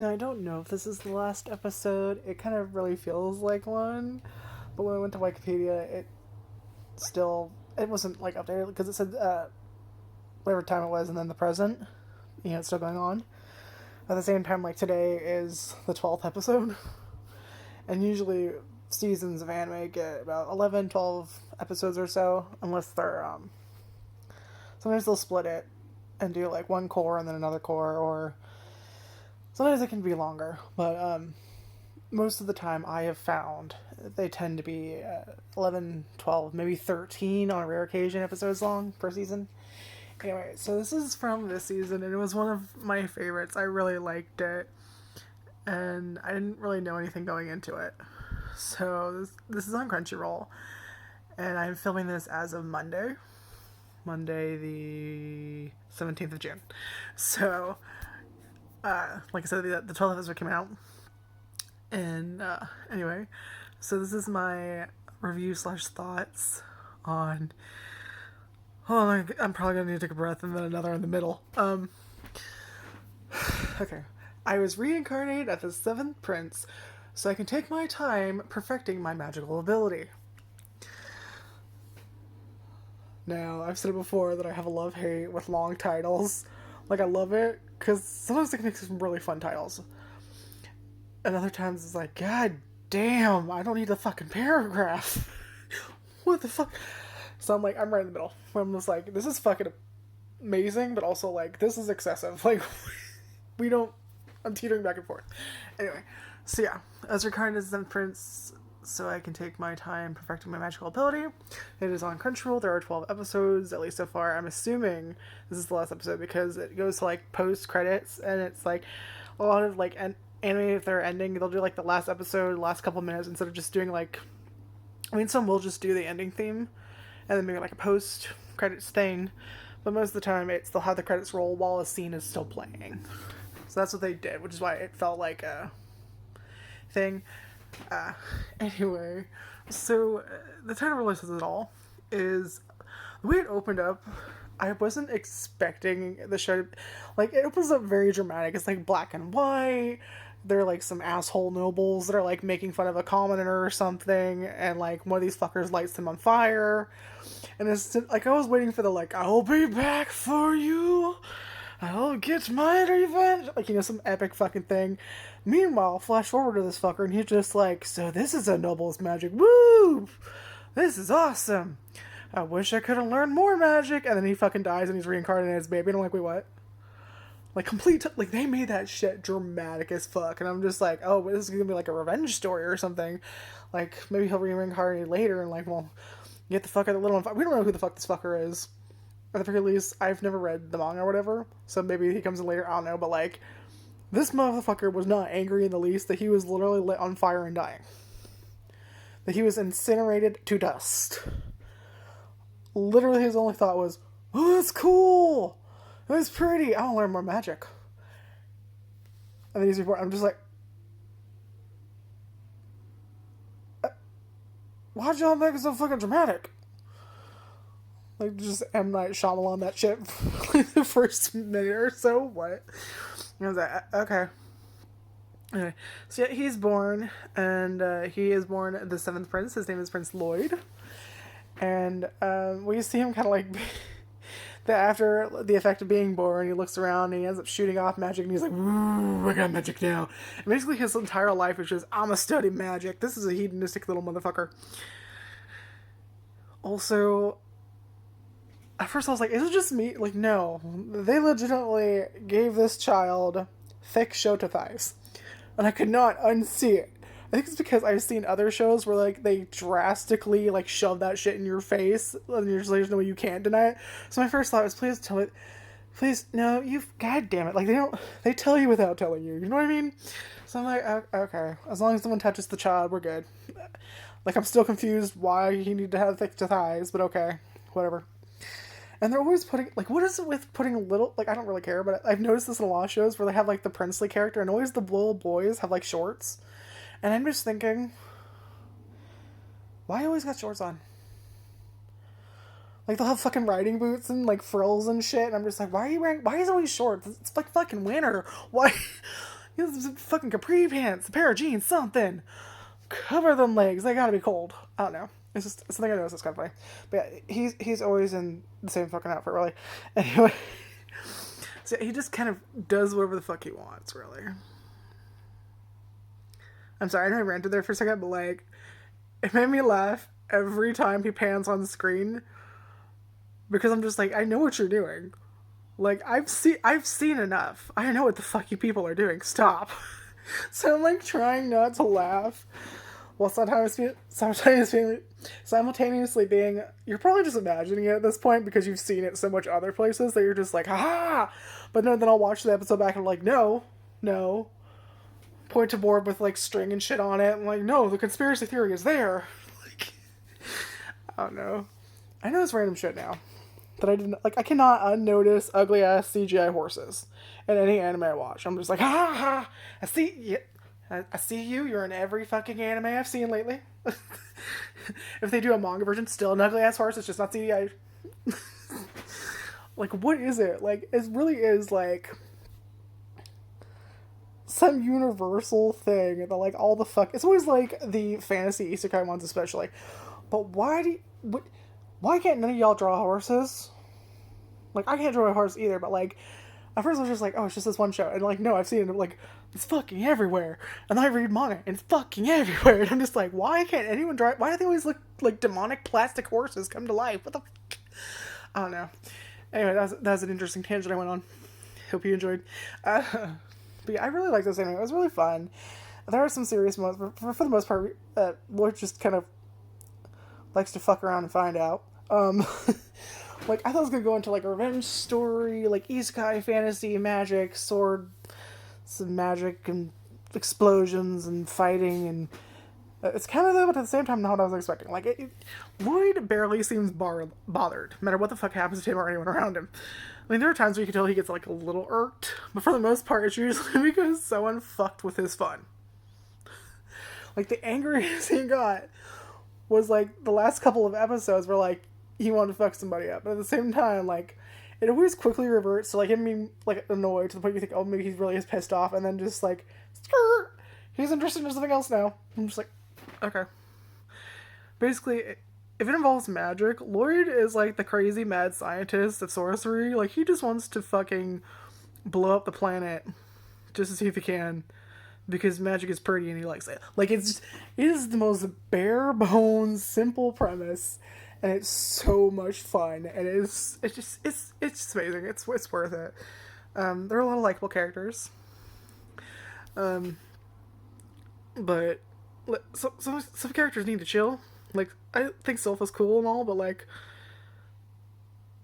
Now, I don't know if this is the last episode. It kind of really feels like one, but when I went to Wikipedia, it wasn't like updated because it said whatever time it was, and then the present. It's still going on. At the same time, like today is the 12th episode, and usually seasons of anime get about 11, 12 episodes or so, unless they're sometimes they'll split it and do like one core and then another core, or sometimes it can be longer, but most of the time I have found they tend to be 11, 12, maybe 13 on a rare occasion episodes long per season. Anyway, so this is from this season, and it was one of my favorites. I really liked it, and I didn't really know anything going into it. So this is on Crunchyroll, and I'm filming this as of Monday the 17th of June. So, like I said, the 12th episode came out, and anyway, so this is my review slash thoughts on. Oh, I'm probably gonna need to take a breath and then another in the middle. Okay. I was reincarnated as the seventh prince, so I can take my time perfecting my magical ability. Now, I've said it before that I have a love-hate with long titles. Like, I love it, because sometimes they can make some really fun titles. And other times it's like, God damn, I don't need a fucking paragraph. What the fuck? So I'm right in the middle. I'm just like, this is fucking amazing, but also like, this is excessive. Like, we don't. I'm teetering back and forth. Anyway, so yeah, as reincarnated as Zen Prince, so I can take my time perfecting my magical ability. It is on Crunchyroll. There are 12 episodes, at least so far. I'm assuming this is the last episode because it goes to like post credits, and it's like a lot of like anime, if they're ending, they'll do like the last episode, last couple minutes, instead of just doing like. I mean, some will just do the ending theme and then maybe like a post credits thing, but most of the time they'll have the credits roll while a scene is still playing. So that's what they did, which is why it felt like a thing. Anyway, so the title really says it all. Is the way it opened up. I wasn't expecting the show to, like, it opens up very dramatic. It's like black and white. They're like some asshole nobles that are like making fun of a commoner or something, and like one of these fuckers lights them on fire. And it's like I was waiting for the like, I'll be back for you, I'll get my revenge, like, some epic fucking thing. Meanwhile, flash forward to this fucker, and he's just like, so this is a noble's magic. Woo! This is awesome. I wish I could have learned more magic. And then he fucking dies and he's reincarnated as baby. And I'm like, wait, what? Like, like, they made that shit dramatic as fuck. And I'm just like, oh, this is gonna be like a revenge story or something. Like, maybe he'll reincarnate later and, like, well, get the fuck out of the little. We don't know who the fuck this fucker is. At the very least, I've never read the manga or whatever. So maybe he comes in later, I don't know. But, like, this motherfucker was not angry in the least that he was literally lit on fire and dying. That he was incinerated to dust. Literally, his only thought was, oh, that's cool! It was pretty! I want to learn more magic. And then he's reporting, I'm just like, why'd y'all make it so fucking dramatic? Like, just M. Night Shyamalan that shit for like the first minute or so. What? And I was like, okay. Anyway, so yeah, he's born, and he is born the seventh prince. His name is Prince Lloyd. And we see him kind of like that after the effect of being born, he looks around and he ends up shooting off magic, and he's like, "Ooh, I got magic now." And basically, his entire life is just, "I'm a study magic." This is a hedonistic little motherfucker. Also, at first I was like, "Is it just me?" Like, no, they legitimately gave this child thick shota thighs, and I could not unsee it. I think it's because I've seen other shows where, like, they drastically, like, shove that shit in your face, and you're just like, there's no way you can't deny it. So my first thought was, please tell me, please, no, god damn it. Like, they tell you without telling you, you know what I mean? So I'm like, okay, as long as someone touches the child, we're good. Like, I'm still confused why he needed to have thick thighs, but okay, whatever. And they're always putting, like, what is it with putting little, like, I don't really care, but I've noticed this in a lot of shows where they have, like, the princely character, and always the little boys have, like, shorts. And I'm just thinking, why always got shorts on? Like, they'll have fucking riding boots and, like, frills and shit, and I'm just like, why is it always shorts? It's like fucking winter. Why? He has some fucking capri pants, a pair of jeans, something. Cover them legs. They gotta be cold. I don't know. It's just something I noticed. It's kind of funny. But yeah, he's always in the same fucking outfit, really. Anyway, so he just kind of does whatever the fuck he wants, really. I'm sorry, I know I ranted there for a second, but like, it made me laugh every time he pans on the screen because I'm just like, I know what you're doing. Like, I've seen enough. I know what the fuck you people are doing. Stop. So I'm like trying not to laugh while simultaneously being, you're probably just imagining it at this point because you've seen it so much other places that you're just like, ha! But no, then I'll watch the episode back and I'm like, no. Point to board with like string and shit on it. And like, no, the conspiracy theory is there. Like, I don't know. I know it's random shit now. That I didn't, like, I cannot unnotice ugly ass CGI horses in any anime I watch. I'm just like, ha! I see you. I see you. You're in every fucking anime I've seen lately. If they do a manga version, still an ugly ass horse. It's just not CGI. Like, what is it? Like, it really is like some universal thing that like all the fuck. It's always like the fantasy isekai ones, especially. But why can't none of y'all draw horses? Like, I can't draw a horse either, but like, at first I was just like, oh, it's just this one show. And like, no, I've seen it, like, it's fucking everywhere. And then I read manga, and it's fucking everywhere. And I'm just like, why can't anyone draw? Why do they always look like demonic plastic horses come to life? What the fuck? I don't know. Anyway, that was an interesting tangent I went on. Hope you enjoyed. But yeah, I really liked this anime. It was really fun. There are some serious moments, but for the most part, Lloyd just kind of likes to fuck around and find out. Like, I thought it was gonna go into like a revenge story, like isekai, fantasy, magic, sword, some magic and explosions and fighting, and it's kind of that, but at the same time, not what I was expecting. Like, Lloyd barely seems bothered, no matter what the fuck happens to him or anyone around him. I mean, there are times where you can tell he gets like a little irked, but for the most part, it's usually because someone fucked with his fun. Like, the angriest he got was like the last couple of episodes where like he wanted to fuck somebody up, but at the same time, like, it always quickly reverts to like him being like annoyed to the point you think, oh, maybe he really is pissed off, and then just like, skirt, he's interested in something else now. I'm just like, okay. Basically, if it involves magic, Lloyd is like the crazy mad scientist of sorcery. Like, he just wants to fucking blow up the planet just to see if he can, because magic is pretty and he likes it. Like, it is the most bare bones, simple premise, and it's so much fun, and it's just amazing. It's worth it. There are a lot of likable characters, but some characters need to chill. Like, I think Sylpha's cool and all, but like,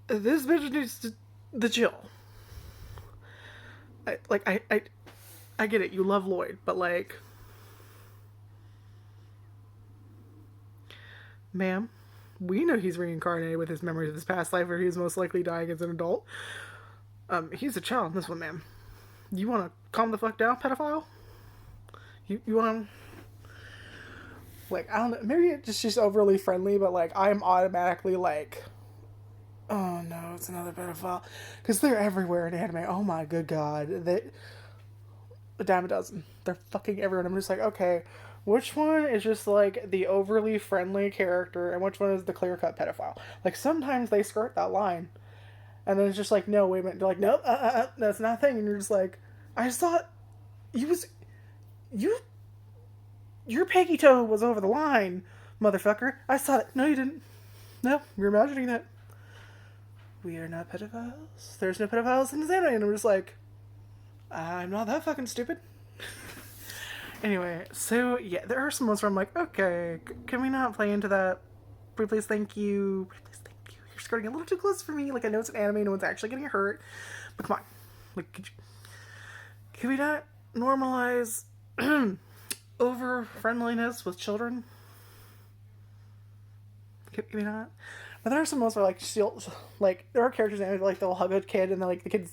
this bitch needs to chill. I get it. You love Lloyd, but like, ma'am, we know he's reincarnated with his memories of his past life, where he was most likely dying as an adult. He's a child in this one, ma'am. You want to calm the fuck down, pedophile? You want to... Like, I don't know, maybe it's just overly friendly, but like, I'm automatically like, oh no, it's another pedophile. Because they're everywhere in anime. Oh my good god. A dime a dozen. They're fucking everywhere. And I'm just like, okay, which one is just like the overly friendly character and which one is the clear-cut pedophile? Like, sometimes they skirt that line. And then it's just like, no, wait a minute. They're like, no, that's not a thing. And you're just like, I just thought your Peggy toe was over the line, motherfucker. I saw it. No, you didn't. No, you're imagining that. We are not pedophiles. There's no pedophiles in this anime. And I'm just like, I'm not that fucking stupid. Anyway, so yeah, there are some moments where I'm like, okay, can we not play into that? Please, thank you. Please, thank you. You're skirting a little too close for me. Like, I know it's an anime, no one's actually getting hurt. But come on. Like, can we not normalize over friendliness with children? Can we not? But there are some moments where like still, like, there are characters in it, like, they'll hug a kid and then like the kids.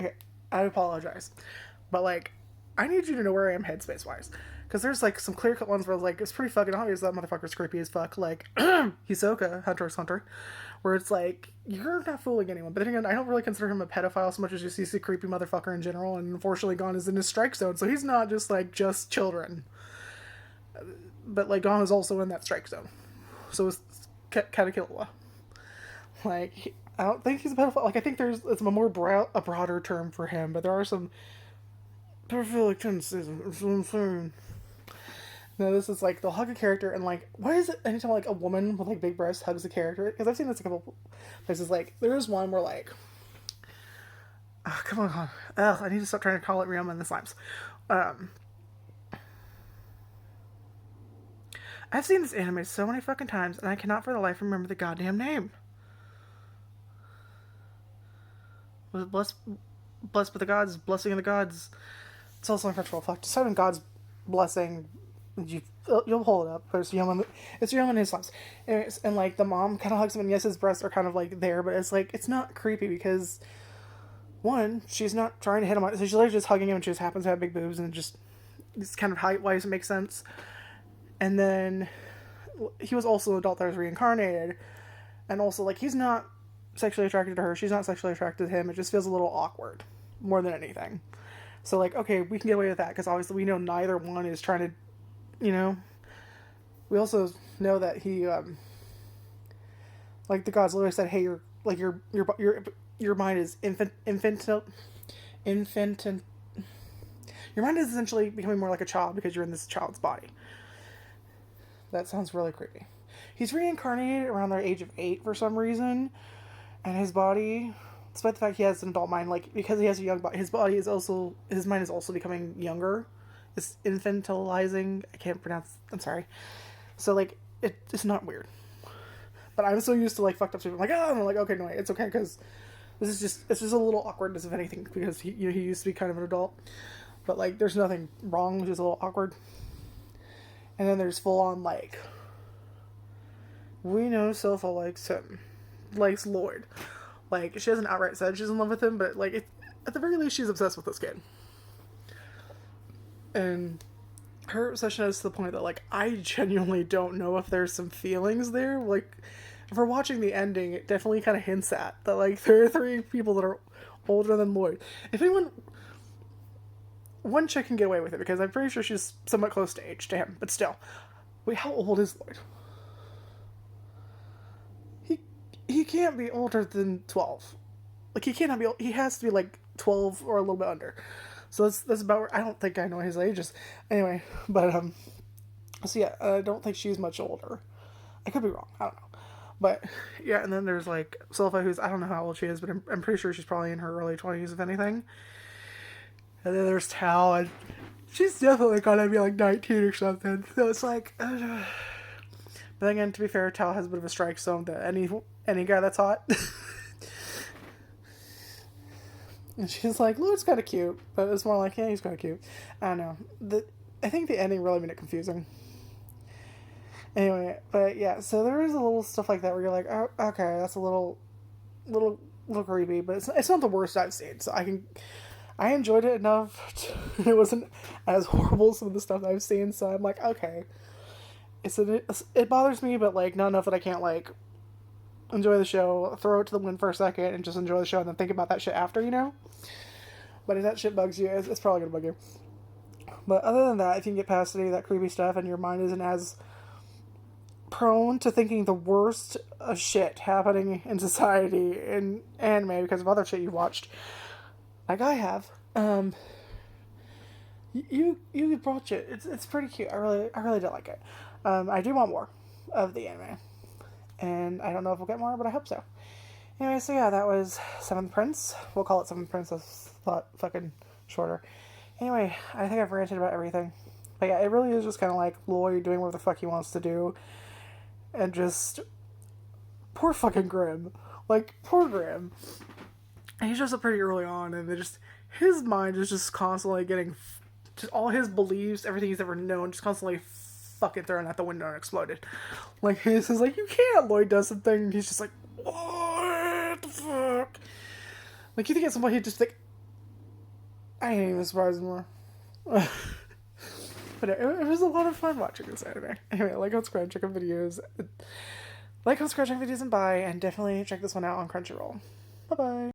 Okay, I apologize, but like, I need you to know where I am headspace wise. Because there's like some clear cut ones where like it's pretty fucking obvious that motherfucker's creepy as fuck. Like Hisoka, Hunter x Hunter, where it's like you're not fooling anyone. But then again, I don't really consider him a pedophile so much as just he's a creepy motherfucker in general. And unfortunately, Gon is in his strike zone, so he's not just like just children. But like Gon is also in that strike zone, so is Katakilla. Like I don't think he's a pedophile. Like I think it's a a broader term for him, but there are some pedophilic tendencies. That's what I'm saying. No, this is like they'll hug a character and like why is it anytime like a woman with like big breasts hugs a character? Because I've seen this a couple places. Like there's one where like, oh, come on, ugh, I need to stop trying to call it Ryoma and the Slimes. I've seen this anime so many fucking times and I cannot for the life remember the goddamn name. Was it blessed with the gods, blessing of the gods? It's also in French. Fuck, just having God's blessing. You'll hold it up. It's Ryoma and his Slimes. Anyways, and like the mom kind of hugs him, and yes, his breasts are kind of like there, but it's like it's not creepy because one, she's not trying to hit him. So she's literally just hugging him, and she just happens to have big boobs, and just it's kind of height wise it makes sense. And then he was also an adult that was reincarnated, and also like he's not sexually attracted to her. She's not sexually attracted to him. It just feels a little awkward more than anything. So like okay, we can get away with that because obviously we know neither one is trying to. You know, we also know that he, like the gods literally said, "Hey, your mind is infantile. Your mind is essentially becoming more like a child because you're in this child's body." That sounds really creepy. He's reincarnated around the age of 8 for some reason, and his body, despite the fact he has an adult mind, like because he has a young body, his mind is also becoming younger. It's infantilizing. I can't pronounce. I'm sorry. So like it's not weird, but I'm so used to like fucked up shit. I'm like oh, and I'm like okay, no, it's okay because it's just a little awkwardness if anything because he used to be kind of an adult, but like there's nothing wrong, which is a little awkward. And then there's full on like we know Sofa likes him, likes Lloyd. Like she hasn't outright said she's in love with him, but like at the very least she's obsessed with this kid. And her obsession is to the point that, like, I genuinely don't know if there's some feelings there. Like, if we're watching the ending, it definitely kind of hints at that, like, there are 3 people that are older than Lloyd. If anyone... One chick can get away with it, because I'm pretty sure she's somewhat close to age to him, but still. Wait, how old is Lloyd? He can't be older than 12. Like, he cannot be... He has to be, like, 12 or a little bit under. So that's about where I don't think I know his ages. Anyway, but so yeah, I don't think she's much older. I could be wrong. I don't know. But yeah, and then there's like Sylpha, who's I don't know how old she is, but I'm pretty sure she's probably in her early 20s, if anything. And then there's Tao, and she's definitely gonna be like 19 or something. So it's like, but then again, to be fair, Tao has a bit of a strike zone that any guy that's hot. And she's like, Lloyd's kind of cute, but it's more like, yeah, he's kind of cute. I don't know. I think the ending really made it confusing. Anyway, but yeah, so there is a little stuff like that where you're like, oh, okay, that's a little creepy, but it's not the worst I've seen. So I enjoyed it enough. It wasn't as horrible as some of the stuff I've seen. So I'm like, okay, it bothers me, but like not enough that I can't like enjoy the show, throw it to the wind for a second, and just enjoy the show, and then think about that shit after, you know? But if that shit bugs you, it's probably gonna bug you. But other than that, if you can get past any of that creepy stuff, and your mind isn't as prone to thinking the worst of shit happening in society in anime because of other shit you watched, like I have, you could watch it. It's pretty cute. I really do like it. I do want more of the anime. And I don't know if we'll get more, but I hope so. Anyway, so yeah, that was 7th Prince. We'll call it 7th Prince. That's a lot fucking shorter. Anyway, I think I've ranted about everything. But yeah, it really is just kind of like Lloyd doing what the fuck he wants to do. And just... Poor fucking Grimm. Like, poor Grimm. And he shows up pretty early on, and his mind is just constantly getting... Just all his beliefs, everything he's ever known, just constantly fucking thrown out the window and exploded. Like, he's like, you can't! Lloyd does something, and he's just like, what the fuck? Like, you think at some point he'd just think, I ain't even surprised anymore. But but it was a lot of fun watching this anime. Anyway, like, subscribe, check out videos. Like, subscribe, check videos, and bye. And definitely check this one out on Crunchyroll. Bye bye.